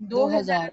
2000।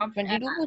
22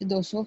200।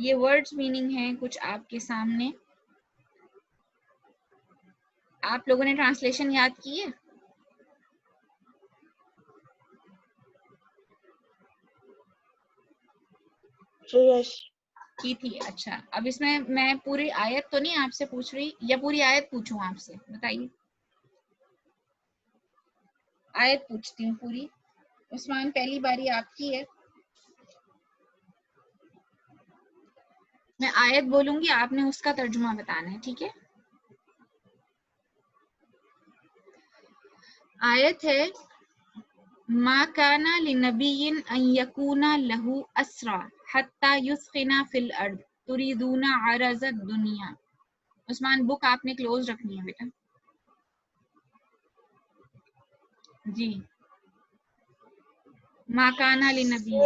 یہ words meaning ہے کچھ آپ کے سامنے. آپ لوگوں نے ٹرانسلیشن یاد کی ہے؟ یس کی تھی. اچھا اب اس میں پوری آیت تو نہیں آپ سے پوچھ رہی, یا پوری آیت پوچھوں آپ سے؟ بتائیے. آیت پوچھتی ہوں پوری. عثمان پہلی باری آپ کی ہے. میں آیت بولوں گی, آپ نے اس کا ترجمہ بتانا ہے, ٹھیک ہے؟ آیت ہے ما کان لنبی ان یکون لہ اسرا حتی یثخن فی الارض تریدون عرض الدنیا. عثمان بک آپ نے کلوز رکھنی ہے بیٹا. جی. ما کان لنبی.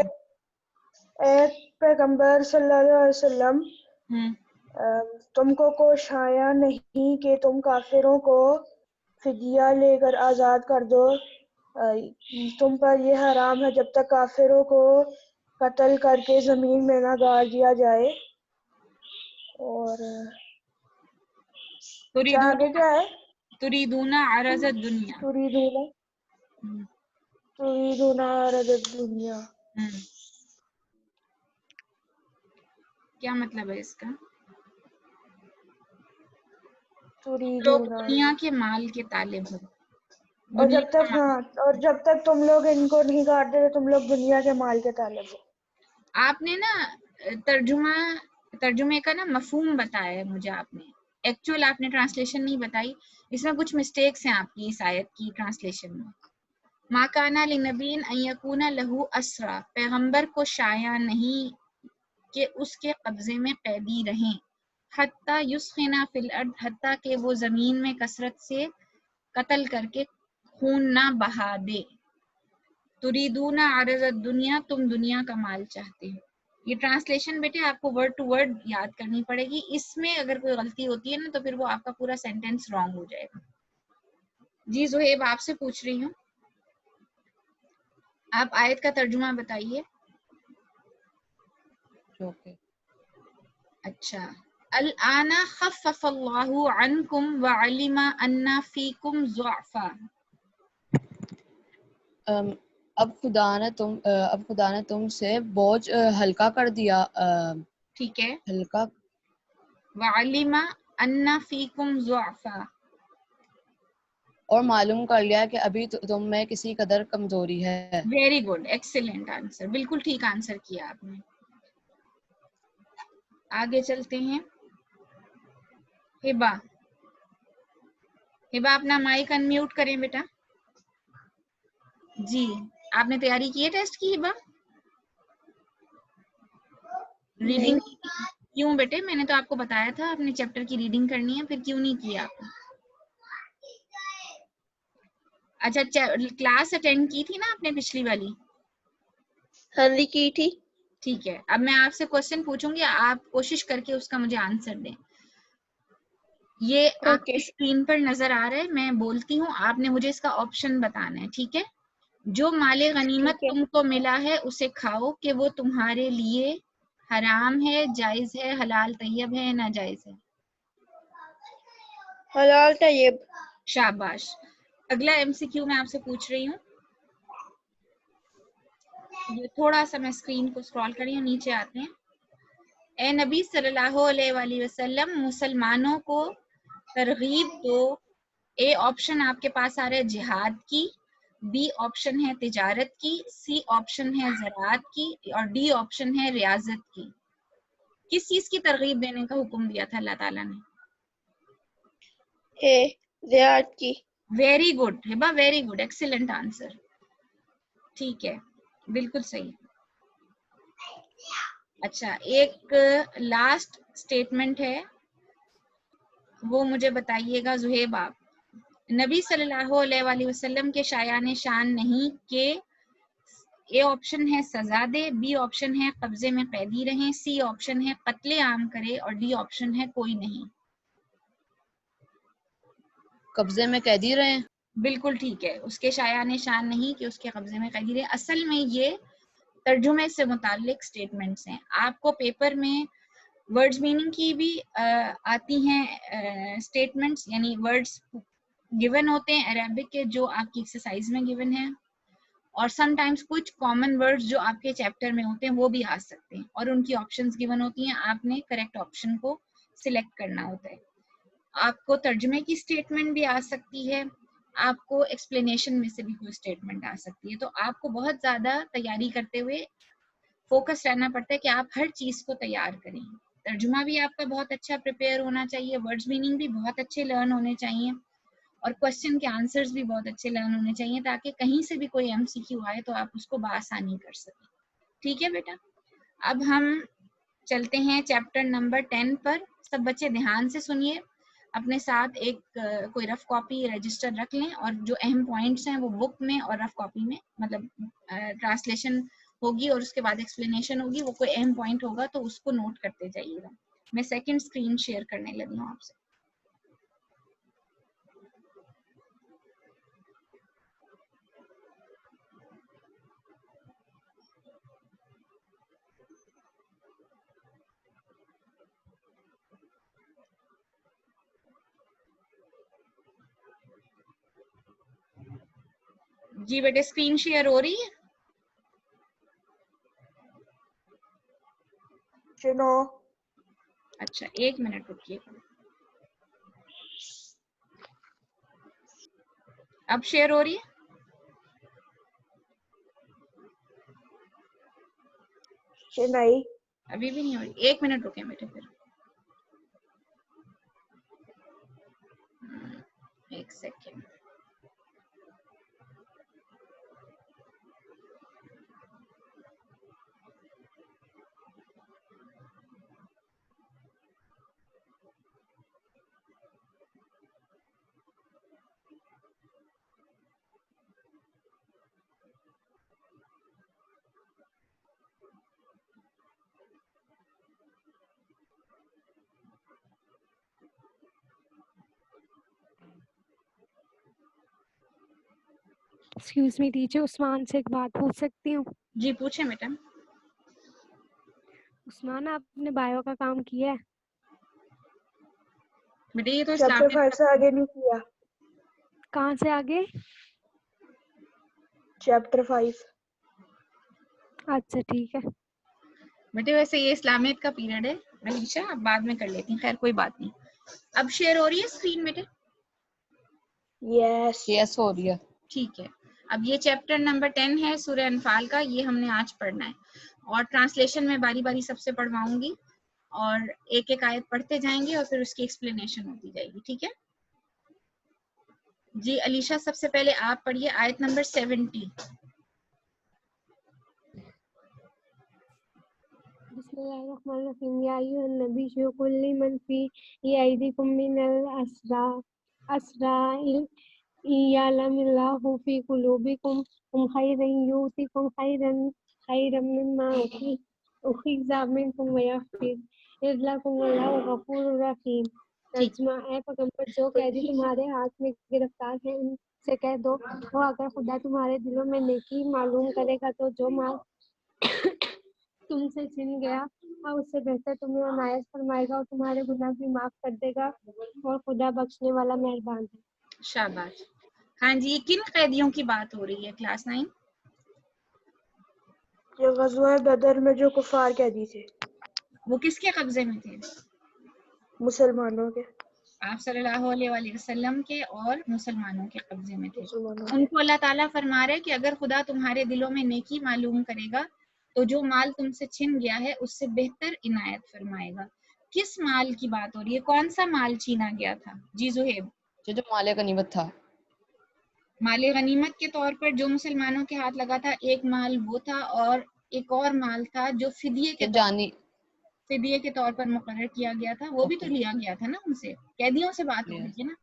اے پیغمبر صلی اللہ علیہ وسلم تم کو کوشایا نہیں کہ تم کافروں کو فدیہ لے کر آزاد کر دو. تم پر یہ حرام ہے جب تک کافروں کو قتل کر کے زمین میں نہ گاڑ دیا جائے. اور آگے کیا ہے؟ تریدون عرض الدنیا. تریدون عرض الدنیا. کیا مطلب ہے اس کا؟ لوگ تریدون. دنیا کے مال کے طالب ہو. اور دنیا جب تک اور جب تک تم لوگ ان کو نہیں کاٹتے تو تم لوگ دنیا کے مال کے طالب ہو. آپ نے نا ترجمے کا نا مفہوم بتایا ہے مجھے. آپ نے ایکچوئل آپ نے ٹرانسلیشن نہیں بتائی. اس میں کچھ مسٹیکس ہیں آپ کی اس آیت کی ٹرانسلیشن میں. ما کان لنبی ان یکون لہ اسرا, پیغمبر کو شایع نہیں کہ اس کے قبضے میں قیدی رہیں. حتی یسخن فی الارض, حتیٰ کہ وہ زمین میں کثرت سے قتل کر کے خون نہ بہا دے. تریدون عرض الدنیا, تم دنیا کا مال چاہتے ہو. یہ ٹرانسلیشن بیٹے آپ کو ورڈ ٹو ورڈ یاد کرنی پڑے گی. اس میں اگر کوئی غلطی ہوتی ہے نا تو پھر وہ آپ کا پورا سینٹینس رانگ ہو جائے گا. جی زہیب آپ سے پوچھ رہی ہوں, آپ آیت کا ترجمہ بتائیے. اوکے. اچھا. الآن خفف اللہ عنکم وعلم ان فیکم ضعفا. اب خدا نے تم سے بوجھ ہلکا کر دیا. ٹھیک ہے. ہلکا. وعلم ان فیکم ضعفا, اور معلوم کر لیا کہ ابھی تم میں کسی قدر کمزوری ہے. ویری گڈ, ایکسیلنٹ آنسر, بالکل ٹھیک آنسر کیا آپ نے. آگے چلتے ہیں. ہبا اپنا مائک انمیوٹ کریں بیٹا. جی آپ نے تیاری کی ہے ٹیسٹ کی ہبا؟ ریڈنگ کیوں بیٹے؟ میں نے تو آپ کو بتایا تھا آپ نے چیپٹر کی ریڈنگ کرنی ہے, پھر کیوں نہیں کیا آپ نے؟ اچھا کلاس اٹینڈ کی تھی نا آپ نے پچھلی والی؟ ہاں جی کی تھی. ٹھیک ہے. اب میں آپ سے کوشچن پوچھوں گی, آپ کوشش کر کے اس کا مجھے آنسر دیں. یہ آپ کی اسکرین پر نظر آ رہا ہے, میں بولتی ہوں, آپ نے مجھے اس کا آپشن بتانا ہے, ٹھیک ہے؟ جو مال غنیمت تم کو ملا ہے اسے کھاؤ کہ وہ تمہارے لیے حرام ہے, جائز ہے, حلال طیب ہے, ناجائز ہے. حلال طیب. شاباش. اگلا ایم سی کیو میں آپ سے پوچھ رہی ہوں, یہ تھوڑا سا میں اسکرین کو اسکرال کر رہی ہوں, نیچے آتے ہیں. اے نبی صلی اللہ علیہ وآلہ وسلم, مسلمانوں کو ترغیب دو. اے آپشن آپ کے پاس آ رہا ہے جہاد کی, بی آپشن ہے تجارت کی, سی آپشن ہے زراعت کی, اور ڈی آپشن ہے ریاضت کی. کس چیز کی ترغیب دینے کا حکم دیا تھا اللہ تعالیٰ نے؟ زراعت کی. Very good Hiba, very good, excellent answer. ٹھیک ہے, بالکل صحیح. اچھا ایک لاسٹ اسٹیٹمنٹ ہے, وہ مجھے بتائیے گا زہیب آپ. نبی صلی اللہ علیہ وآلہ وسلم کے شایان شان نہیں کہ اے آپشن ہے سزا دے, بی آپشن ہے قبضے میں قیدی رہیں, سی آپشن ہے قتل عام کرے, اور ڈی آپشن ہے کوئی نہیں. قبضے میں قیدی رہیں. بالکل ٹھیک ہے, اس کے شایان شان نہیں کہ اس کے قبضے میں قیدی رہے. اصل میں یہ ترجمے سے متعلق سٹیٹمنٹس ہیں. آپ کو پیپر میں ورڈز میننگ کی بھی آتی ہیں اسٹیٹمنٹس، یعنی ورڈز گیون ہوتے ہیں عربک کے جو آپ کی ایکسرسائز میں گیون ہیں، اور سم ٹائمز کچھ کامن ورڈز جو آپ کے چیپٹر میں ہوتے ہیں وہ بھی آ سکتے ہیں، اور ان کی آپشنز گیون ہوتی ہیں، آپ نے کریکٹ آپشن کو سلیکٹ کرنا ہوتا ہے. آپ کو ترجمے کی اسٹیٹمنٹ بھی آ سکتی ہے، آپ کو ایکسپلینیشن میں سے بھی کوئی اسٹیٹمنٹ آ سکتی ہے. تو آپ کو بہت زیادہ تیاری کرتے ہوئے فوکس رہنا پڑتا ہے کہ آپ ہر چیز کو تیار کریں. ترجمہ بھی آپ کا بہت اچھا پریپیئر ہونا چاہیے، ورڈز میننگ بھی بہت اچھے لرن ہونے چاہیے، اور کوشچن کے آنسرز بھی بہت اچھے لرن ہونے چاہیے، تاکہ کہیں سے بھی کوئی ایم سی کیو آئے تو آپ اس کو بآسانی کر سکیں. ٹھیک ہے بیٹا، اب ہم چلتے ہیں چیپٹر نمبر 10 پر. سب بچے دھیان سے سنیے، اپنے ساتھ ایک کوئی رف کاپی رجسٹر رکھ لیں، اور جو اہم پوائنٹس ہیں وہ بک میں اور رف کاپی میں، مطلب ٹرانسلیشن ہوگی اور اس کے بعد ایکسپلینیشن ہوگی، وہ کوئی اہم پوائنٹ ہوگا تو اس کو نوٹ کرتے جائیے گا. میں سیکنڈ اسکرین شیئر کرنے لگی ہوں آپ سے. جی بیٹے اسکرین شیئر ہو رہی ہے؟ چنو اچھا ایک منٹ رکیے. اب شیئر ہو رہی ہے؟ نہیں ابھی بھی نہیں ہو رہی؟ ایک منٹ رکیں بیٹے پھر. ایک سیکنڈ. ایکسکیوز می ٹیچر، عثمان سے ایک بات پوچھ سکتی ہوں؟ جی پوچھیں بیٹا. عثمان، آپ نے بایو کا کام کیا ہے؟ بیٹے یہ تو چیپٹر اسلامیہ 5 سے آگے نہیں کیا. کہاں سے آگے؟ چیپٹر 5. اچھا ٹھیک ہے. بیٹے ویسے یہ اسلامیت کا پیریڈ ہے علیشا، اب بعد میں کر لیتی ہیں، خیر کوئی بات نہیں. اب شیئر ہو رہی ہے اسکرین بیٹے؟ یس یس ہو رہی ہے. ٹھیک ہے. اب یہ چیپٹر نمبر 10 ہے سورہ انفال کا، یہ ہم نے آج پڑھنا ہے، اور ٹرانسلیشن میں باری باری سب سے پڑھواؤں گی، اور ایک ایک آیت پڑھتے جائیں گے اور پھر اس کی ایکسپلینیشن ہوتی جائے گی. ٹھیک ہے جی. علیشا سب سے پہلے آپ پڑھیے آیت نمبر 70. بسم اللہ الرحمن الرحیم. یا ایھا النبی قل لمن فی ایدیکم من الاسرى یعلم اللہ فی قلوبکم خیرا یؤتکم خیرا مما اخذ منکم ویغفر لکم واللہ غفور رحیم. ٹھیک. ترجمہ: اے پیغمبر، جو قیدی تمہارے ہاتھ میں گرفتار ہیں ان سے کہہ دو، وہ اگر خدا تمہارے دلوں میں نیکی معلوم کرے گا تو جو مال تم سے چھن گیا اور اس سے بہتر تمہیں عنایت فرمائے گا اور تمہارے گناہ بھی معاف کر دے گا، اور خدا بخشنے والا مہربان ہے. شاباش. ہاں جی، کن قیدیوں کی بات ہو رہی ہے کلاس 9؟ جو غزوہ بدر میں جو کفار قیدی تھے، وہ کس کے قبضے میں تھے؟ مسلمانوں کے. آپ صلی اللہ علیہ وآلہ وسلم کے اور مسلمانوں کے قبضے میں تھے. مسلمانوں ان کے. کو اللہ تعالیٰ فرما رہے کہ اگر خدا تمہارے دلوں میں نیکی معلوم کرے گا تو جو مال تم سے چھن گیا ہے اس سے بہتر عنایت فرمائے گا. کس مال کی بات ہو رہی ہے؟ کون سا مال چھینا گیا تھا؟ جی زہیب. جو مال غنیمت تھا. مال غنیمت کے طور پر جو مسلمانوں کے ہاتھ لگا تھا، ایک مال وہ تھا، اور ایک اور مال تھا جو فدیے کے طور پر مقرر کیا گیا تھا، وہ بھی تو لیا گیا تھا نا ان سے. قیدیوں سے بات ہو رہی ہے نا،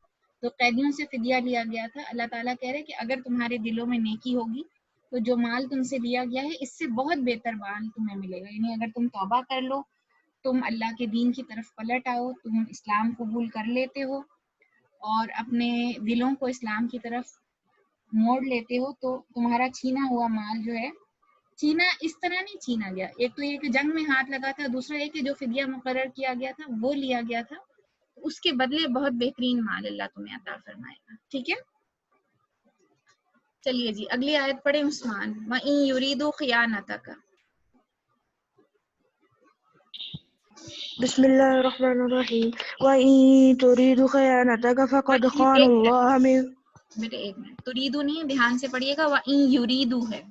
تو قیدیوں سے فدیہ لیا گیا تھا. اللہ تعالیٰ کہہ رہے کہ اگر تمہارے دلوں میں نیکی ہوگی تو جو مال تم سے لیا گیا ہے اس سے بہت بہتر مال تمہیں ملے گا. یعنی اگر تم توبہ کر لو، تم اللہ کے دین کی طرف پلٹ آؤ، تم اسلام قبول کر لیتے ہو اور اپنے دلوں کو اسلام کی طرف موڑ لیتے ہو، تو تمہارا چھینا ہوا مال جو ہے چھینا اس طرح نہیں چھینا گیا. ایک تو یہ کہ جنگ میں ہاتھ لگا تھا, دوسرا یہ کہ جو فدیہ مقرر کیا گیا تھا وہ لیا گیا تھا, اس کے بدلے بہت بہترین مال اللہ تمہیں عطا فرمائے گا. ٹھیک ہے, چلیے جی اگلی آیت پڑھیں عثمان. وَإِن يُرِيدُوا خِيَانَتَكَ. بسم اللہ الرحمن الرحیم وَإِن تُرِيدُوا خِيَانَتَكَ فَقَدْ خَانَ اللَّهَ مِن بیٹے ایک منٹ, تُرِيدُوا نہیں, دھیان سے پڑھیے گا. وَإِن يُرِيدُوا ہے.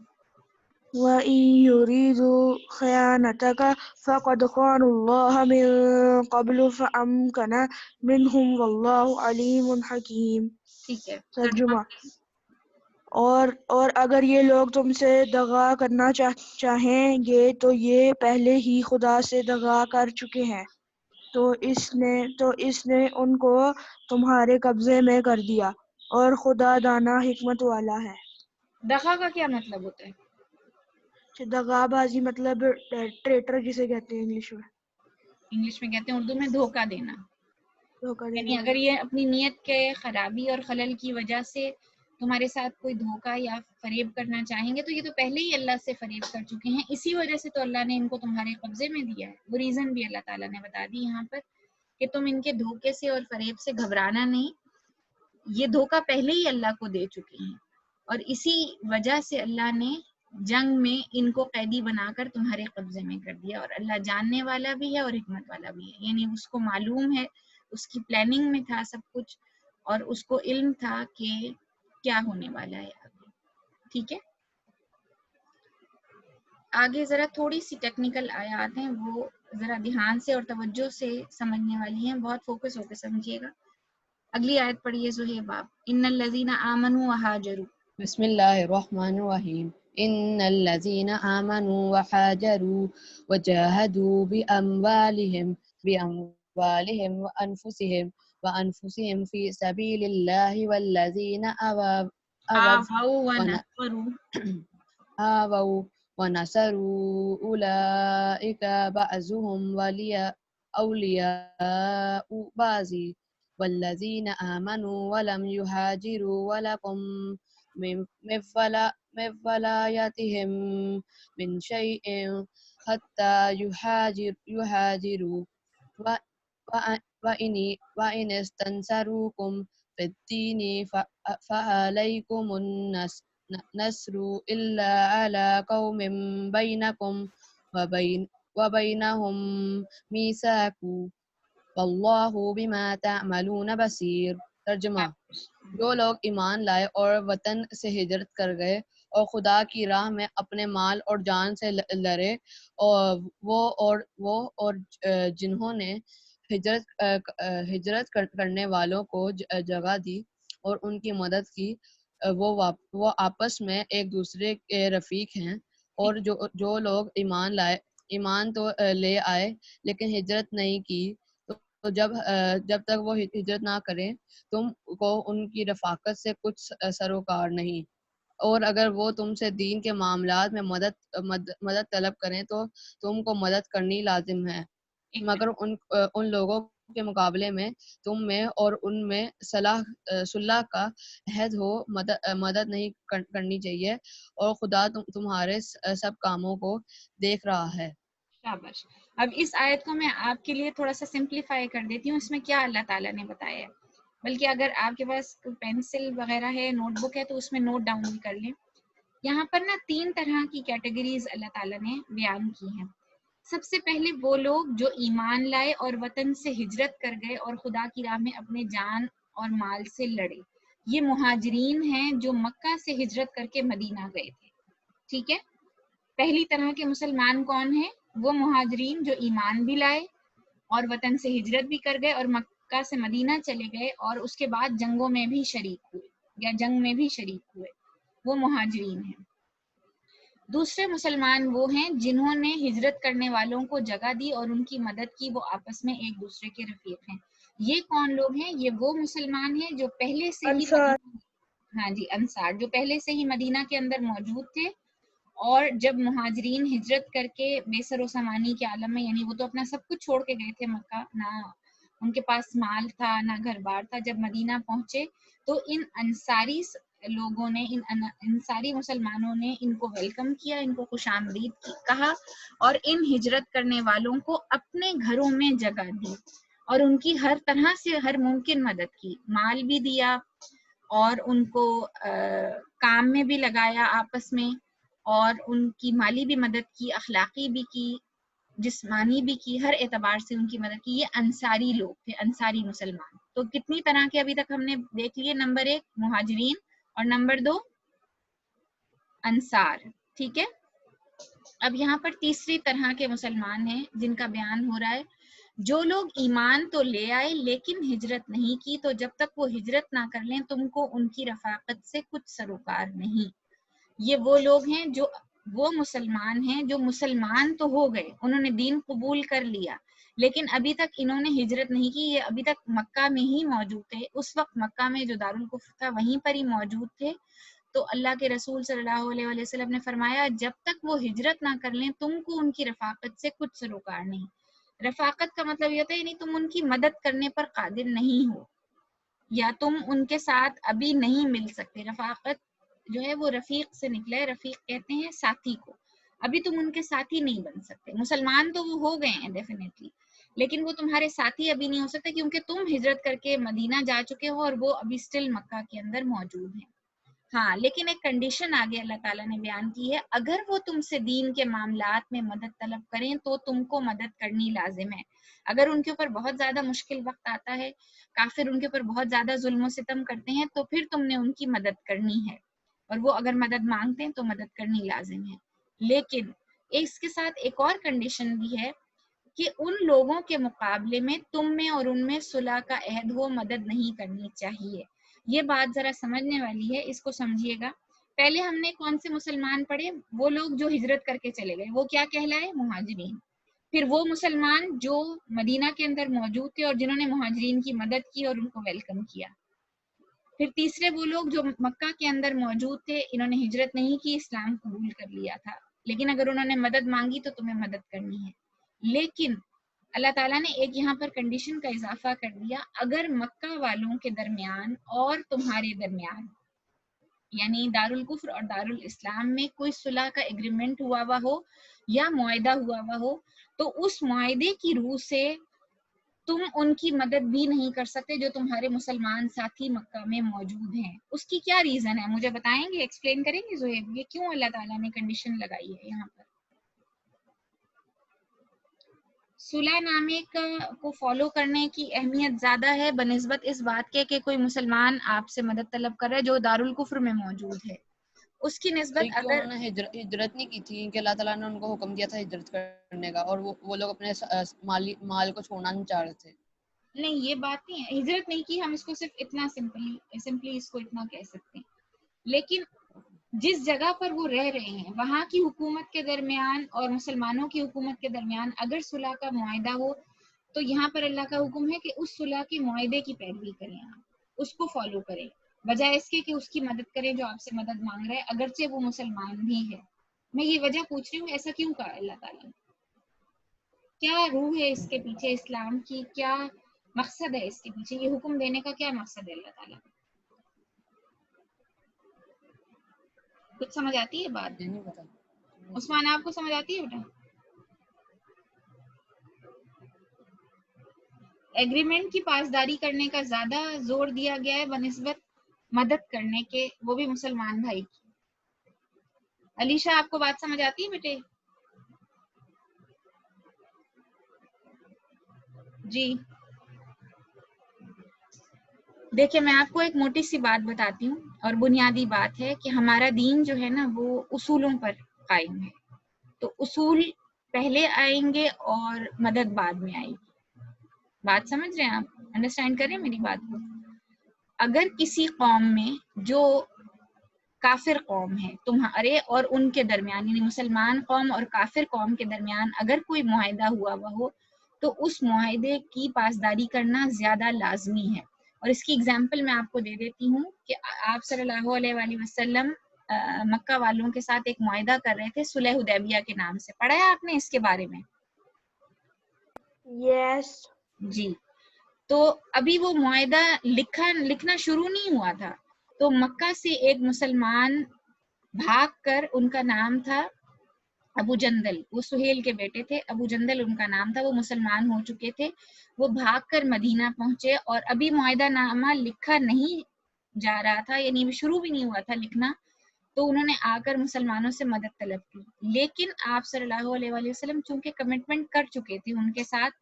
وَإِن يُرِيدُوا خِيَانَتَكَ فَقَدْ خَانُوا اللَّهَ مِن قَبْلُ فَأَمْكَنَ مِنْهُمْ وَاللَّهُ عَلِيمٌ حَكِيمٌ. ٹھیک ہے, ترجمہ. اور اگر یہ لوگ تم سے دغا کرنا چاہیں گے تو یہ پہلے ہی خدا سے دغا کر چکے ہیں, تو اس نے ان کو تمہارے قبضے میں کر دیا, اور خدا دانا حکمت والا ہے. دغا کا کیا مطلب ہوتا ہے؟ دغا بازی مطلب ٹریٹر جسے کہتے ہیں انگلش میں کہتے ہیں اردو میں دھوکہ دینا. دھوکہ دینے یعنی اگر والا. یہ اپنی نیت کے خرابی اور خلل کی وجہ سے تمہارے ساتھ کوئی دھوکہ یا فریب کرنا چاہیں گے تو یہ تو پہلے ہی اللہ سے فریب کر چکے ہیں, اسی وجہ سے تو اللہ نے ان کو تمہارے قبضے میں دیا ہے. وہ ریزن بھی اللہ تعالیٰ نے بتا دی یہاں پر کہ تم ان کے دھوکے سے اور فریب سے گھبرانا نہیں, یہ دھوکہ پہلے ہی اللہ کو دے چکے ہیں, اور اسی وجہ سے اللہ نے جنگ میں ان کو قیدی بنا کر تمہارے قبضے میں کر دیا. اور اللہ جاننے والا بھی ہے اور حکمت والا بھی ہے, یعنی اس کو معلوم ہے, اس کی پلاننگ میں تھا سب کچھ, اور اس کو علم تھا کہ کیا ہونے والا ہے آگے. ٹھیک ہے, آگے ذرا تھوڑی سی ٹیکنیکل آیات ہیں, وہ ذرا دھیان سے اور توجہ سے سمجھنے والی ہیں, بہت فوکس ہو کے سمجھیے گا. اگلی آیت پڑھیے زہیب آپ. ان الذین آمنوا وہاجروا. بسم اللہ الرحمن الرحیم. ان الذین آمنوا وحاجروا وجاہدوا بأموالهم وأنفسهم في سبيل الله والذین آووا ونصروا أولئك بعضهم أولياء بعض والذين آمنوا ولم يهاجروا ولكم من ولايتهم من شيء حتى يهاجروا وإن استنصروكم في الدين فعليكم النصر إلا على قوم بينكم وبينهم ميثاق واللہ بما تعملون بصیر. ترجمہ. جو لوگ ایمان لائے اور وطن سے ہجرت کر گئے اور خدا کی راہ میں اپنے مال اور جان سے لڑے, اور وہ جنہوں نے ہجرت کرنے والوں کو جگہ دی اور ان کی مدد کی, وہ آپس میں ایک دوسرے کے رفیق ہیں. اور جو لوگ ایمان تو لے آئے لیکن ہجرت نہیں کی, تو جب تک وہ ہجرت نہ کریں تم کو ان کی رفاقت سے کچھ سروکار نہیں, اور اگر وہ تم سے دین کے معاملات میں مدد طلب کریں تو تم کو مدد کرنی لازم ہے, مگر ان لوگوں کے مقابلے میں تم میں اور ان میں صلح کا عہد ہو مدد نہیں کرنی چاہیے, اور خدا تمہارے سب کاموں کو دیکھ رہا ہے. شاباش. اب اس آیت کو میں آپ کے لیے تھوڑا سا سمپلیفائی کر دیتی ہوں, اس میں کیا اللہ تعالیٰ نے بتایا ہے, بلکہ اگر آپ کے پاس پینسل وغیرہ ہے, نوٹ بک ہے, تو اس میں نوٹ ڈاؤن بھی کر لیں. یہاں پر نا 3 طرح کی کیٹیگریز اللہ تعالیٰ نے بیان کی ہیں. سب سے پہلے وہ لوگ جو ایمان لائے اور وطن سے ہجرت کر گئے اور خدا کی راہ میں اپنے جان اور مال سے لڑے, یہ مہاجرین ہیں جو مکہ سے ہجرت کر کے مدینہ گئے تھے. ٹھیک ہے, پہلی طرح کے مسلمان کون ہیں؟ وہ مہاجرین جو ایمان بھی لائے اور وطن سے ہجرت بھی کر گئے اور مکہ سے مدینہ چلے گئے اور اس کے بعد جنگوں میں بھی شریک ہوئے یا جنگ میں بھی شریک ہوئے, وہ مہاجرین ہیں. دوسرے مسلمان وہ ہیں جنہوں نے ہجرت کرنے والوں کو جگہ دی اور ان کی مدد کی, وہ آپس میں ایک دوسرے کے رفیق ہیں. یہ کون لوگ ہیں؟ یہ وہ مسلمان ہیں جو پہلے سے ہی انصار, جو پہلے سے ہی مدینہ کے اندر موجود تھے, اور جب مہاجرین ہجرت کر کے بے سر و سامانی کے عالم میں, یعنی وہ تو اپنا سب کچھ چھوڑ کے گئے تھے مکہ, نہ ان کے پاس مال تھا نہ گھر بار تھا, جب مدینہ پہنچے تو ان انصاری لوگوں نے ان ساری مسلمانوں نے ان کو ویلکم کیا، ان کو خوش آمدید کہا، اور ان ہجرت کرنے والوں کو اپنے گھروں میں جگہ دی اور ان کی ہر طرح سے ہر ممکن مدد کی، مال بھی دیا اور ان کو کام میں بھی لگایا آپس میں، اور ان کی مالی بھی مدد کی، اخلاقی بھی کی، جسمانی بھی کی، ہر اعتبار سے ان کی مدد کی۔ یہ انصاری لوگ تھے، انصاری مسلمان۔ تو کتنی طرح کے ابھی تک ہم نے دیکھ لیے، نمبر 1 مہاجرین اور نمبر 2 انصار، ٹھیک ہے۔ اب یہاں پر تیسری طرح کے مسلمان ہیں جن کا بیان ہو رہا ہے، جو لوگ ایمان تو لے آئے لیکن ہجرت نہیں کی، تو جب تک وہ ہجرت نہ کر لیں تم کو ان کی رفاقت سے کچھ سروکار نہیں۔ یہ وہ لوگ ہیں جو وہ مسلمان ہیں جو مسلمان تو ہو گئے، انہوں نے دین قبول کر لیا، لیکن ابھی تک انہوں نے ہجرت نہیں کی، یہ ابھی تک مکہ میں ہی موجود تھے، اس وقت مکہ میں جو دارالکفر تھا وہیں پر ہی موجود تھے۔ تو اللہ کے رسول صلی اللہ علیہ وآلہ وسلم نے فرمایا جب تک وہ ہجرت نہ کر لیں تم کو ان کی رفاقت سے کچھ سروکار نہیں۔ رفاقت کا مطلب یہ ہوتا ہے یعنی تم ان کی مدد کرنے پر قادر نہیں ہو، یا تم ان کے ساتھ ابھی نہیں مل سکتے۔ رفاقت جو ہے وہ رفیق سے نکلا ہے، رفیق کہتے ہیں ساتھی کو، ابھی تم ان کے ساتھی نہیں بن سکتے۔ مسلمان تو وہ ہو گئے ہیں ڈیفینیٹلی، لیکن وہ تمہارے ساتھی ابھی نہیں ہو سکتے کیونکہ تم ہجرت کر کے مدینہ جا چکے ہو اور وہ ابھی سٹل مکہ کے اندر موجود ہیں۔ ہاں لیکن ایک کنڈیشن آگے اللہ تعالیٰ نے بیان کی ہے، اگر وہ تم سے دین کے معاملات میں مدد طلب کریں تو تم کو مدد کرنی لازم ہے۔ اگر ان کے اوپر بہت زیادہ مشکل وقت آتا ہے، کافر ان کے اوپر بہت زیادہ ظلم و ستم کرتے ہیں، تو پھر تم نے ان کی مدد کرنی ہے، اور وہ اگر مدد مانگتے ہیں تو مدد کرنی لازم ہے۔ لیکن اس کے ساتھ ایک اور کنڈیشن بھی ہے کہ ان لوگوں کے مقابلے میں تم میں اور ان میں صلح کا عہد ہو، مدد نہیں کرنی چاہیے۔ یہ بات ذرا سمجھنے والی ہے، اس کو سمجھیے گا۔ پہلے ہم نے کون سے مسلمان پڑھے؟ وہ لوگ جو ہجرت کر کے چلے گئے، وہ کیا کہلائے؟ مہاجرین۔ پھر وہ مسلمان جو مدینہ کے اندر موجود تھے اور جنہوں نے مہاجرین کی مدد کی اور ان کو ویلکم کیا۔ پھر تیسرے وہ لوگ جو مکہ کے اندر موجود تھے، انہوں نے ہجرت نہیں کی، اسلام قبول کر لیا تھا، لیکن اگر انہوں نے مدد مانگی تو تمہیں مدد کرنی ہے۔ لیکن اللہ تعالیٰ نے ایک یہاں پر کنڈیشن کا اضافہ کر دیا، اگر مکہ والوں کے درمیان اور تمہارے درمیان یعنی دارالکفر اور دارالاسلام میں کوئی صلح کا ایگریمنٹ ہوا ہوا ہو یا معاہدہ ہوا ہوا ہو، تو اس معاہدے کی روح سے تم ان کی مدد بھی نہیں کر سکتے جو تمہارے مسلمان ساتھی مکہ میں موجود ہیں۔ اس کی کیا ریزن ہے مجھے بتائیں گے، ایکسپلین کریں گے زہیب، یہ کیوں اللہ تعالیٰ نے کنڈیشن لگائی ہے یہاں پر؟ صلح نامے کو فالو کرنے کی اہمیت زیادہ ہے بنسبت اس بات کے کہ کوئی مسلمان آپ سے مدد طلب کر رہا ہے جو دارالکفر میں موجود ہے، اس کی نسبت کیوں اگر انہوں نے ہجرت نہیں کی تھی کہ اللہ تعالیٰ نے ان کو حکم دیا تھا ہجرت کرنے کا، اور وہ لوگ اپنے مال کو چھوڑنا نہیں چاہ رہے تھے؟ نہیں، یہ بات نہیں ہے، ہجرت نہیں کی، ہم اس کو صرف اتنا سمپلی اس کو اتنا کہہ سکتے ہیں۔ لیکن جس جگہ پر وہ رہ رہے ہیں وہاں کی حکومت کے درمیان اور مسلمانوں کی حکومت کے درمیان اگر صلح کا معاہدہ ہو تو یہاں پر اللہ کا حکم ہے کہ اس صلح کے معاہدے کی پیروی کریں، آپ اس کو فالو کریں، بجائے اس کے کہ اس کی مدد کریں جو آپ سے مدد مانگ رہا ہے اگرچہ وہ مسلمان بھی ہے۔ میں یہ وجہ پوچھ رہی ہوں ایسا کیوں کہا اللہ تعالیٰ نے، کیا روح ہے اس کے پیچھے، اسلام کی کیا مقصد ہے اس کے پیچھے، یہ حکم دینے کا کیا مقصد ہے اللہ تعالیٰ کا؟ کچھ سمجھ آتی ہے بات؟ نہیں پتا عثمان آپ کو سمجھ آتی ہے بیٹا؟ ایگریمنٹ کی پاسداری کرنے کا زیادہ زور دیا گیا ہے بنسبت مدد کرنے کے، وہ بھی مسلمان بھائی کی۔ علیشہ آپ کو بات سمجھ آتی ہے بیٹے؟ جی دیکھیں میں آپ کو ایک موٹی سی بات بتاتی ہوں اور بنیادی بات ہے کہ ہمارا دین جو ہے نا وہ اصولوں پر قائم ہے، تو اصول پہلے آئیں گے اور مدد بعد میں آئے گی۔ بات سمجھ رہے ہیں آپ، انڈرسٹینڈ کریں میری بات کو؟ اگر کسی قوم میں جو کافر قوم ہے تمہارے اور ان کے درمیان یعنی مسلمان قوم اور کافر قوم کے درمیان اگر کوئی معاہدہ ہوا ہو تو اس معاہدے کی پاسداری کرنا زیادہ لازمی ہے۔ اور اس کی اگزامپل میں آپ کو دے دیتی ہوں کہ آپ صلی اللہ علیہ وآلہ وسلم مکہ والوں کے ساتھ ایک معاہدہ کر رہے تھے صلح حدیبیہ کے نام سے، پڑھا ہے آپ نے اس کے بارے میں؟ یس جی، تو ابھی وہ معاہدہ لکھنا شروع نہیں ہوا تھا، تو مکہ سے ایک مسلمان بھاگ کر، ان کا نام تھا ابو جندل، وہ سہیل کے بیٹے تھے، ابو جندل ان کا نام تھا، وہ مسلمان ہو چکے تھے، وہ بھاگ کر مدینہ پہنچے اور ابھی معاہدہ نامہ لکھا نہیں جا رہا تھا، یعنی شروع بھی نہیں ہوا تھا لکھنا، تو انہوں نے آ کر مسلمانوں سے مدد طلب کی. لیکن آپ صلی اللہ علیہ وآلہ وسلم چونکہ کمٹمنٹ کر چکے تھے ان کے ساتھ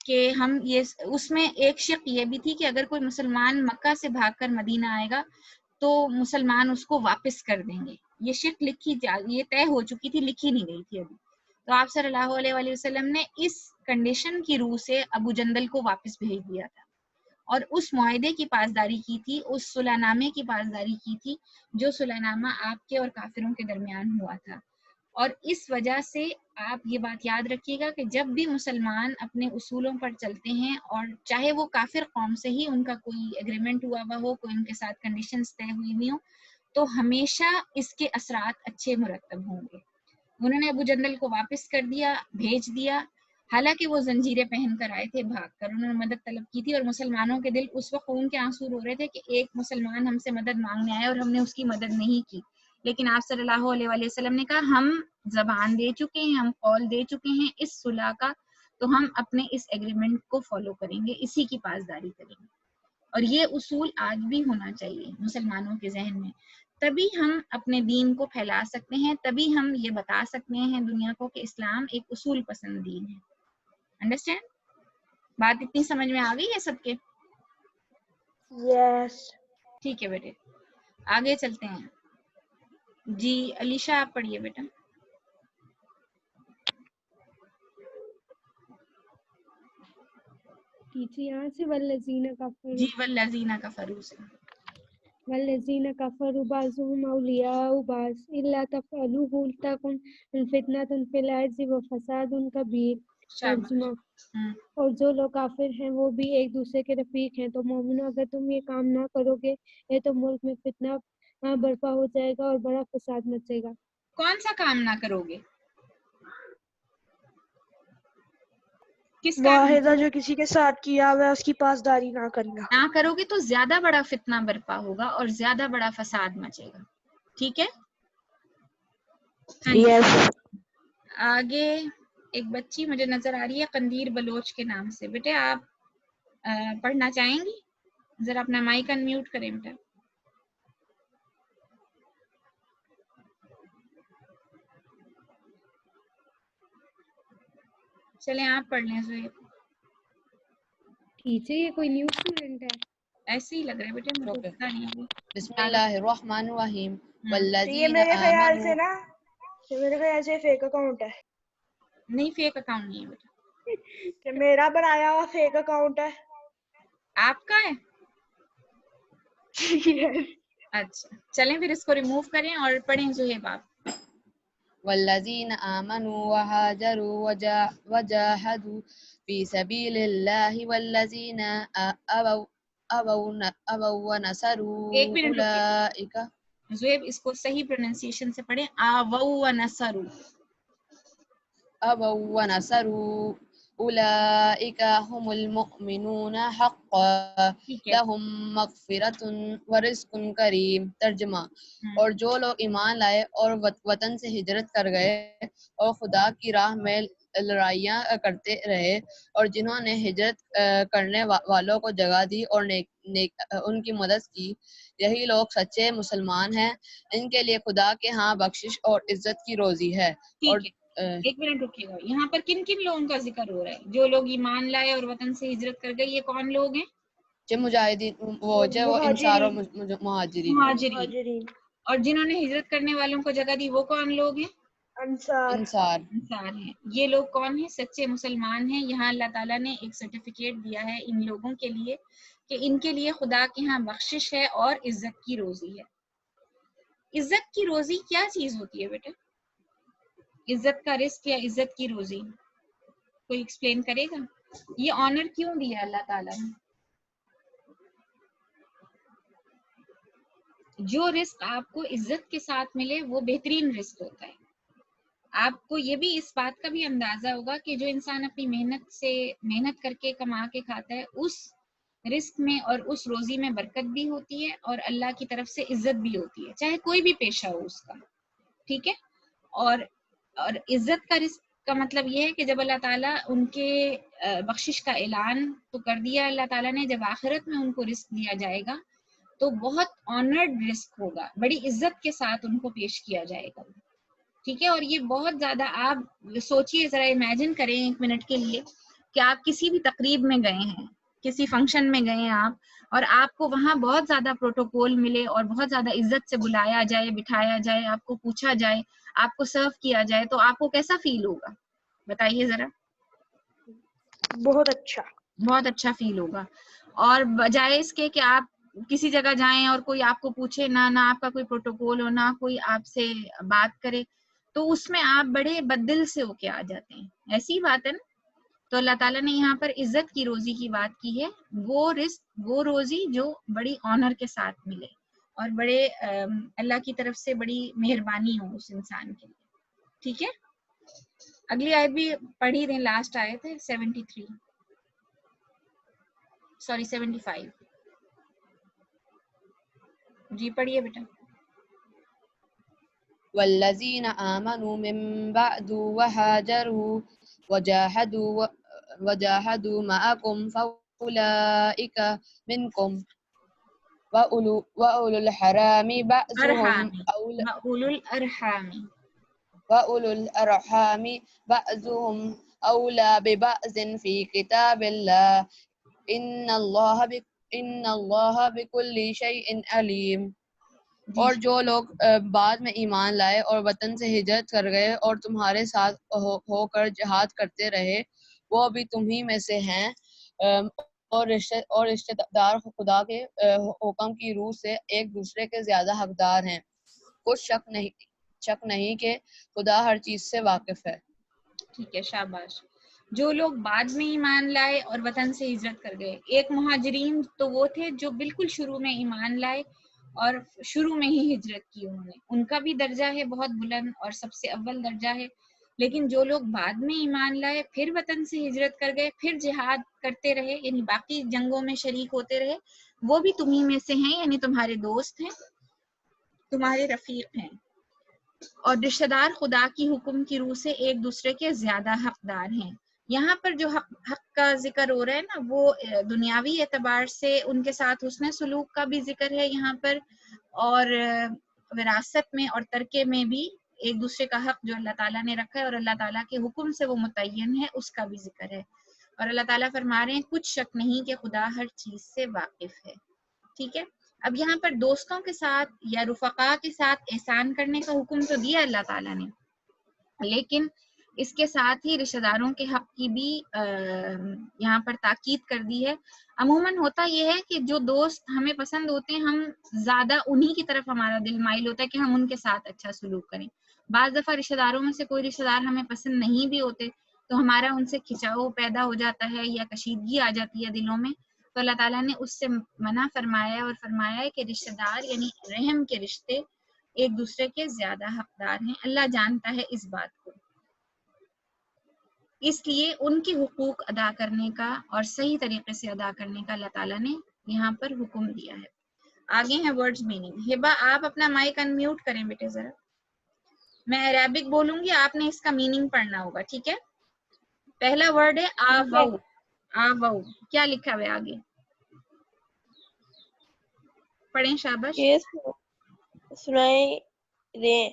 کہ ہم یہ، اس میں ایک شق یہ بھی تھی کہ اگر کوئی مسلمان مکہ سے بھاگ کر مدینہ آئے گا تو مسلمان اس کو واپس کر دیں گے. یہ شق یہ طے ہو چکی تھی، لکھی نہیں گئی تھی ابھی. تو آپ صلی اللہ علیہ وآلہ وسلم نے اس کنڈیشن کی روح سے ابو جندل کو واپس بھیج دیا تھا اور اس معاہدے کی پاسداری کی تھی، اس صلح نامے کی پاسداری کی تھی جو صلح نامہ آپ کے اور کافروں کے درمیان ہوا تھا. اور اس وجہ سے آپ یہ بات یاد رکھیے گا کہ جب بھی مسلمان اپنے اصولوں پر چلتے ہیں، اور چاہے وہ کافر قوم سے ہی ان کا کوئی ایگریمنٹ ہوا ہوا ہو، کوئی ان کے ساتھ کنڈیشنز طے ہوئی ہوئی ہوں، تو ہمیشہ اس کے اثرات اچھے مرتب ہوں گے. انہوں نے ابو جندل کو واپس کر دیا، بھیج دیا، حالانکہ وہ زنجیریں پہن کر آئے تھے بھاگ کر، انہوں نے مدد طلب کی تھی اور مسلمانوں کے دل اس وقت خون کے آنسو رو رہے تھے کہ ایک مسلمان ہم سے مدد مانگنے آئے اور ہم نے اس کی مدد نہیں کی. لیکن آپ صلی اللہ علیہ وآلہ وسلم نے کہا ہم زبان دے چکے ہیں، ہم قول دے چکے ہیں اس صلح کا، تو ہم اپنے اس ایگریمنٹ کو فالو کریں گے، اسی کی پاسداری کریں گے. اور یہ اصول آج بھی ہونا چاہیے مسلمانوں کے ذہن میں، تبھی ہم اپنے دین کو پھیلا سکتے ہیں، تبھی ہم یہ بتا سکتے ہیں دنیا کو کہ اسلام ایک اصول پسند دین ہے. انڈرسٹینڈ؟ بات اتنی سمجھ میں آ گئی ہے سب کے؟ یس. ٹھیک ہے بیٹے، آگے چلتے ہیں. جی علیشہ آپ پڑھیے بیٹا. ٹیچر یہاں سے والذین کفروا، جی والذین کفروا سے. والذین کفروا بعضهم اولیاء بعض الا تفعلوه تکن فتنة فی الارض وفساد کبیر. ترجمہ: اور جو لوگ کافر ہیں وہ بھی ایک دوسرے کے رفیق ہیں، تو مومنو اگر تم یہ کام نہ کرو گے تو ملک میں فتنہ برپا ہو جائے گا اور بڑا فساد مچے گا. کون سا کام نہ کرو گے؟ کس معاہدہ جو کسی کے ساتھ کیا ہوا ہے اس کی پاسداری نہ کرنا. نہ کرو گے تو زیادہ بڑا فتنہ برپا ہوگا اور زیادہ بڑا فساد مچے گا. ٹھیک ہے؟ یس. آگے ایک بچی مجھے نظر آ رہی ہے قندیر بلوچ کے نام سے. بیٹے آپ پڑھنا چاہیں گی؟ ذرا اپنا مائک انمیوٹ کریں بیٹا. چلیں آپ پڑھ لیں زہیب. ٹھیک ہے، یہ کوئی نیو اسٹوڈنٹ ہے؟ ایسے ہی لگ رہا ہے بیٹے، مجھے پتہ نہیں ابھی. بسم اللہ الرحمن الرحیم. یہ والذین میرے خیال آمنوا، سے نا، میرے خیال سے فیک اکاؤنٹ ہے. نہیں فیک اکاؤنٹ نہیں ہے بیٹا. کہ میرا بنایا ہوا فیک اکاؤنٹ ہے. آپ کا ہے؟ اچھا چلیں پھر اس کو ریموو کریں اور پڑھیں زہیب آپ. والذین آمنوا وہاجروا وجاہدوا فی سبیل اللہ والذین آووا ونصروا ایک منٹ رکیے اولئک. زہیب اس کو صحیح پروننسیشن سے پڑھیں. آووا ونصروا. آووا ونصروا اولئک هم المؤمنون حقا ٹھیک ہے. لہم مغفرۃ ورزق کریم. ترجمہ: اور جو لوگ ایمان لائے اور وطن سے ہجرت کر گئے اور خدا کی راہ میں لڑائیاں کرتے رہے، اور جنہوں نے ہجرت کرنے والوں کو جگہ دی اور ان کی مدد کی، یہی لوگ سچے مسلمان ہیں. ان کے لیے خدا کے ہاں بخشش اور عزت کی روزی ہے. اور ٹھیک ہے، ایک منٹ رکیے گا. یہاں پر کن کن لوگوں کا ذکر ہو رہا ہے؟ جو لوگ ایمان لائے اور وطن سے ہجرت کر گئے، یہ کون لوگ ہیں؟ جو مجاہدین، وہ انصار اور مہاجرین. اور جنہوں نے ہجرت کرنے والوں کو جگہ دی وہ کون لوگ ہیں؟ انصار. انصار ہیں. یہ لوگ کون ہیں؟ سچے مسلمان ہیں. یہاں اللہ تعالیٰ نے ایک سرٹیفکیٹ دیا ہے ان لوگوں کے لیے کہ ان کے لیے خدا کے ہاں بخشش ہے اور عزت کی روزی ہے. عزت کی روزی کیا چیز ہوتی ہے بیٹے؟ عزت کا رزق یا عزت کی روزی کوئی ایکسپلین کرے گا؟ یہ آنر کیوں دیا اللہ تعالیٰ نے؟ جو رزق آپ کو عزت کے ساتھ ملے وہ بہترین رزق ہوتا ہے. آپ کو یہ بھی اس بات کا بھی اندازہ ہوگا کہ جو انسان اپنی محنت کر کے کما کے کھاتا ہے، اس رزق میں اور اس روزی میں برکت بھی ہوتی ہے اور اللہ کی طرف سے عزت بھی ہوتی ہے، چاہے کوئی بھی پیشہ ہو اس کا، ٹھیک ہے. اور عزت کا رزق کا مطلب یہ ہے کہ جب اللہ تعالیٰ ان کے بخشش کا اعلان تو کر دیا اللہ تعالیٰ نے، جب آخرت میں ان کو رزق دیا جائے گا تو بہت آنرڈ رزق ہوگا، بڑی عزت کے ساتھ ان کو پیش کیا جائے گا، ٹھیک ہے. اور یہ بہت زیادہ، آپ سوچئے ذرا، امیجن کریں 1 منٹ کے لیے کہ آپ کسی بھی تقریب میں گئے ہیں، کسی فنکشن میں گئے ہیں آپ، اور آپ کو وہاں بہت زیادہ پروٹوکول ملے اور بہت زیادہ عزت سے بلایا جائے، بٹھایا جائے، آپ کو پوچھا جائے، آپ کو سرو کیا جائے، تو آپ کو کیسا فیل ہوگا؟ بتائیے ذرا. بہت اچھا، بہت اچھا فیل ہوگا. اور بجائے اس کے کہ آپ کسی جگہ جائیں اور کوئی آپ کو پوچھے نہ آپ کا کوئی پروٹوکول ہو، نہ کوئی آپ سے بات کرے، تو اس میں آپ بڑے بددل سے ہو کے آ جاتے ہیں. ایسی بات ہے نا. تو اللہ تعالیٰ نے یہاں پر عزت کی روزی کی بات کی ہے، وہ رزق، وہ روزی جو بڑی آنر کے ساتھ ملے اور بڑے اللہ کی طرف سے بڑی مہربانی ہو اس انسان کے لیے، ٹھیک ہے. اگلی آیت بھی پڑھ ہی دیں، لاسٹ آیت ہے 75. جی پڑھیے بیٹا. والذین آمنوا من بعد وهاجروا وجاهدوا معكم فأولئك منكم وأولو الحرام بعضهم أولى ببعض في كتاب الله إن الله بكل شيء عليم. اور جو لوگ بعد میں ایمان لائے اور وطن سے ہجرت کر گئے اور تمہارے ساتھ ہو کر جہاد کرتے رہے، وہ بھی تمہیں میں سے ہیں، اور رشتہ دار خدا کے حکم کی روح سے ایک دوسرے کے زیادہ حقدار ہیں. کچھ شک نہیں کہ خدا ہر چیز سے واقف ہے. ٹھیک ہے، شاباش. جو لوگ بعد میں ایمان لائے اور وطن سے ہجرت کر گئے، ایک مہاجرین تو وہ تھے جو بالکل شروع میں ایمان لائے اور شروع میں ہی ہجرت کی، انہوں نے، ان کا بھی درجہ ہے بہت بلند اور سب سے اول درجہ ہے. لیکن جو لوگ بعد میں ایمان لائے، پھر وطن سے ہجرت کر گئے، پھر جہاد کرتے رہے، یعنی باقی جنگوں میں شریک ہوتے رہے، وہ بھی تمہیں میں سے ہیں، یعنی تمہارے دوست ہیں، تمہارے رفیق ہیں. اور رشتہ دار خدا کی حکم کی روح سے ایک دوسرے کے زیادہ حقدار ہیں. یہاں پر جو حق کا ذکر ہو رہا ہے نا، وہ دنیاوی اعتبار سے ان کے ساتھ حسن سلوک کا بھی ذکر ہے یہاں پر، اور وراثت میں اور ترکے میں بھی ایک دوسرے کا حق جو اللہ تعالیٰ نے رکھا ہے اور اللہ تعالیٰ کے حکم سے وہ متعین ہے، اس کا بھی ذکر ہے. اور اللہ تعالیٰ فرما رہے ہیں کچھ شک نہیں کہ خدا ہر چیز سے واقف ہے، ٹھیک ہے. اب یہاں پر دوستوں کے ساتھ یا رفقا کے ساتھ احسان کرنے کا حکم تو دیا اللہ تعالیٰ نے، لیکن اس کے ساتھ ہی رشتہ داروں کے حق کی بھی یہاں پر تاکید کر دی ہے. عموماً ہوتا یہ ہے کہ جو دوست ہمیں پسند ہوتے ہیں، ہم زیادہ انہی کی طرف ہمارا دل مائل ہوتا ہے کہ ہم ان کے ساتھ اچھا سلوک کریں. بعض دفعہ رشتہ داروں میں سے کوئی رشتہ دار ہمیں پسند نہیں بھی ہوتے تو ہمارا ان سے کھچاؤ پیدا ہو جاتا ہے یا کشیدگی آ جاتی ہے دلوں میں. تو اللہ تعالیٰ نے اس سے منع فرمایا ہے اور فرمایا ہے کہ رشتہ دار یعنی رحم کے رشتے ایک دوسرے کے زیادہ حقدار ہیں. اللہ جانتا ہے اس بات کو، اس لیے ان کے حقوق ادا کرنے کا اور صحیح طریقے سے ادا کرنے کا اللہ تعالیٰ نے یہاں پر حکم دیا ہے. آگے ہیں ورڈز میننگ. ہبا آپ اپنا مائک انمیوٹ کریں بیٹے ذرا. میں عربک بولوں گی، آپ نے اس کا میننگ پڑھنا ہوگا، ٹھیک ہے. پہلا ورڈ ہے آوو. آوو کیا لکھا ہوا ہے آگے؟ پڑھیں شاباش. سنائیں رے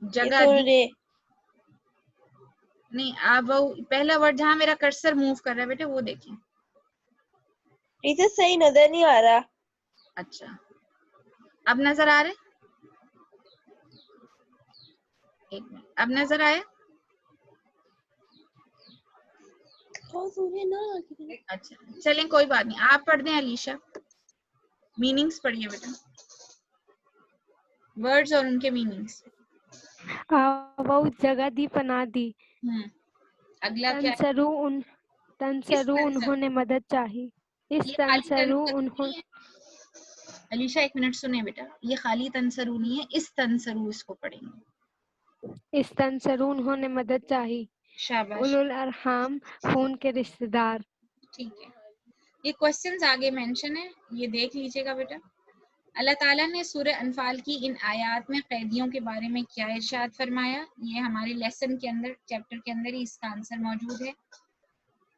جگہ نہیں، آوو پہلا ورڈ جہاں میرا کرسر موو کر رہا ہے بیٹے وہ دیکھیں. ٹیچر صحیح نظر نہیں آ رہا. اچھا اب نظر آ رہے؟ ایک منٹ، اب نظر آیا؟ اچھا چلیں کوئی بات نہیں، آپ پڑھ دیں علیشا. میننگز پڑھیے بیٹا، ورڈز اور ان کے میننگز. وہ جگہ دی پناہ دی. اگلا کیا؟ تنسرو انہوں نے مدد چاہی. اس تنسرو انہوں. علیشا ایک منٹ سنیں بیٹا، یہ خالی تنسرو نہیں ہے، اس تنسرو اس کو پڑھیں گے. اس تنسرو انہوں نے مدد چاہی. شاباش. اولو الارحام خون کے رشتہ دار. ٹھیک ہے. یہ کوشچنز آگے مینشن ہے, یہ دیکھ لیجیے گا بیٹا. اللہ تعالیٰ نے سورہ انفال کی ان آیات میں قیدیوں کے بارے میں کیا ارشاد فرمایا, یہ ہمارے لیسن کے اندر, چیپٹر کے اندر ہی اس کا آنسر موجود ہے.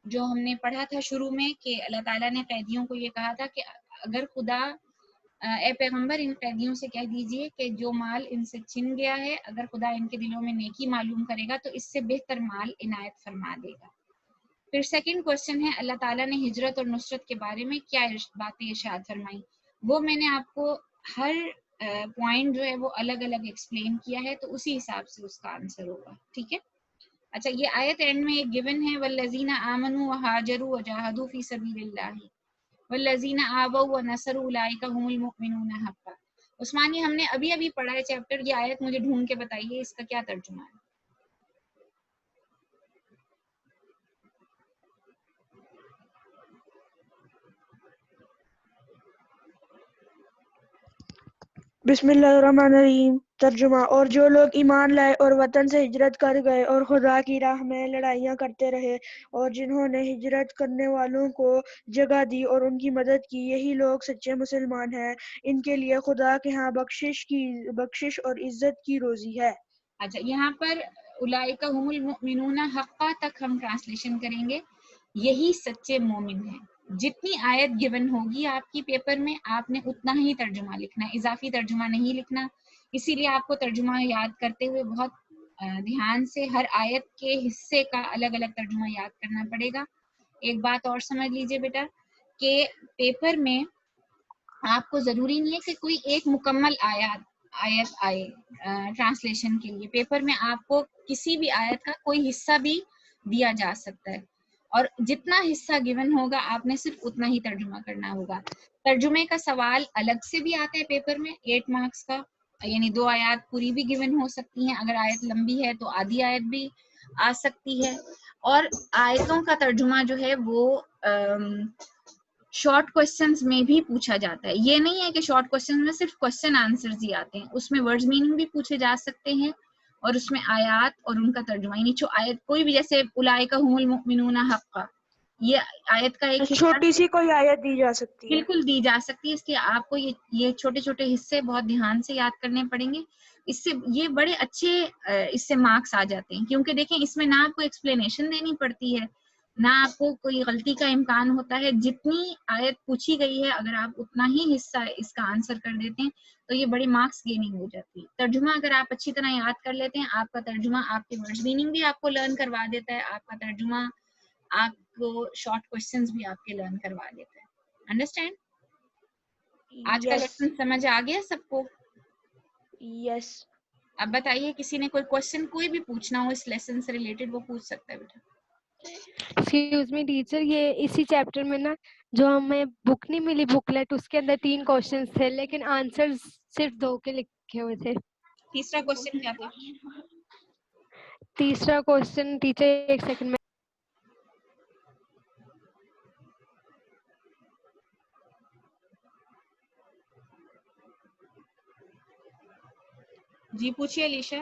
جو ہم نے پڑھا تھا شروع میں کہ اللہ تعالیٰ نے قیدیوں کو یہ کہا تھا کہ اگر خدا, اے پیغمبر ان قیدیوں سے کہہ دیجئے کہ جو مال ان سے چھن گیا ہے اگر خدا ان کے دلوں میں نیکی معلوم کرے گا تو اس سے بہتر مال عنایت فرما دے گا. پھر سیکنڈ کوشچن ہے اللہ تعالیٰ نے ہجرت اور نصرت کے بارے میں کیا باتیں ارشاد فرمائی, وہ میں نے آپ کو ہر پوائنٹ جو ہے وہ الگ الگ ایکسپلین کیا ہے, تو اسی حساب سے اس کا آنسر ہوگا. ٹھیک ہے. اچھا, یہ آیت اینڈ میں ایک گیون ہے والذین آمنوا وہاجروا وجاہدوا فی سبیل اللہ والذین آووا ونصروا اولئک هم المؤمنون حقا. عثمان, یہ ہم نے ابھی ابھی پڑھا ہے چیپٹر, یہ آیت مجھے ڈھونڈ کے بتائیے اس کا کیا ترجمہ ہے. بسم اللہ الرحمن الرحیم. ترجمہ. اور جو لوگ ایمان لائے اور وطن سے ہجرت کر گئے اور خدا کی راہ میں لڑائیاں کرتے رہے اور جنہوں نے ہجرت کرنے والوں کو جگہ دی اور ان کی مدد کی, یہی لوگ سچے مسلمان ہیں. ان کے لیے خدا کے ہاں بخشش اور عزت کی روزی ہے. اچھا, یہاں پر اولئک هم المؤمنون حقا تک ہم ٹرانسلیشن کریں گے, یہی سچے مومن ہیں. جتنی آیت گیون ہوگی آپ کی پیپر میں آپ نے اتنا ہی ترجمہ لکھنا ہے, اضافی ترجمہ نہیں لکھنا. اسی لیے آپ کو ترجمہ یاد کرتے ہوئے بہت دھیان سے ہر آیت کے حصے کا الگ الگ ترجمہ یاد کرنا پڑے گا. ایک بات اور سمجھ لیجئے بیٹا کہ پیپر میں آپ کو ضروری نہیں ہے کہ کوئی ایک مکمل آیت آئے ٹرانسلیشن کے لیے. پیپر میں آپ کو کسی بھی آیت کا کوئی حصہ بھی دیا جا سکتا ہے, اور جتنا حصہ گیون ہوگا آپ نے صرف اتنا ہی ترجمہ کرنا ہوگا. ترجمے کا سوال الگ سے بھی آتا ہے پیپر میں 8 مارکس کا, یعنی 2 آیات پوری بھی گیون ہو سکتی ہیں, اگر آیت لمبی ہے تو آدھی آیت بھی آ سکتی ہے. اور آیتوں کا ترجمہ جو ہے وہ شارٹ کوسچنز میں بھی پوچھا جاتا ہے. یہ نہیں ہے کہ شارٹ کوسچنز میں صرف کوسچن آنسرز ہی آتے ہیں, اس میں ورڈز میننگ بھی پوچھے جا سکتے ہیں اور اس میں آیات اور ان کا ترجمہ, یعنی جو آیت کوئی بھی, جیسے اولئک هم المؤمنون حقا, یہ آیت کا ایک چھوٹی سی کوئی آیت دی جا سکتی ہے, بالکل دی جا سکتی ہے. اس کے آپ کو یہ چھوٹے چھوٹے حصے بہت دھیان سے یاد کرنے پڑیں گے. اس سے یہ بڑے اچھے اس سے مارکس آ جاتے ہیں, کیونکہ دیکھیں اس میں نہ آپ کو ایکسپلینیشن دینی پڑتی ہے نہ آپ کو کوئی غلطی کا امکان ہوتا ہے. جتنی آیت پوچھی گئی ہے اگر آپ اتنا ہی حصہ اس کا آنسر کر دیتے ہیں تو یہ بڑے مارکس گیننگ ہو جاتی ہے. ترجمہ اگر آپ اچھی طرح یاد کر لیتے ہیں, آپ کا ترجمہ آپ کے ورڈ میننگ بھی آپ کو لرن کروا دیتا ہے, آپ کا ترجمہ آپ کو شارٹ کوسچنز بھی آپ کے لرن کروا دیتا ہے. انڈرسٹینڈ؟ آج کا لیسن سمجھ آ گیا سب کو؟ یس. اب بتائیے کسی نے کوئی کوشچن کوئی بھی پوچھنا ہو اس لیسن سے ریلیٹڈ وہ پوچھ سکتا ہے بیٹا. ایکسکیوز می ٹیچر, یہ اسی چیپٹر میں نا جو ہمیں بک نہیں ملی بک لیٹ, اس کے اندر 3 کوشچنز تھے لیکن آنسر صرف 2 کے لکھے ہوئے تھے. تیسرا کوشچن کیا تھا؟ تیسرا کوشچن ٹیچر ایک سیکنڈ میں, جی پوچھیے علیشا,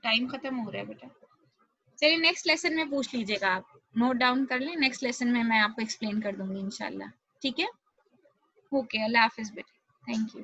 ٹائم ختم ہو رہا ہے بیٹا. چلیے نیکسٹ لیسن میں پوچھ لیجیے گا, آپ نوٹ ڈاؤن کر لیں, نیکسٹ لیسن میں آپ کو ایکسپلین کر دوں گی انشاءاللہ. ٹھیک ہے, اوکے, اللہ حافظ بیٹا, تھینک یو.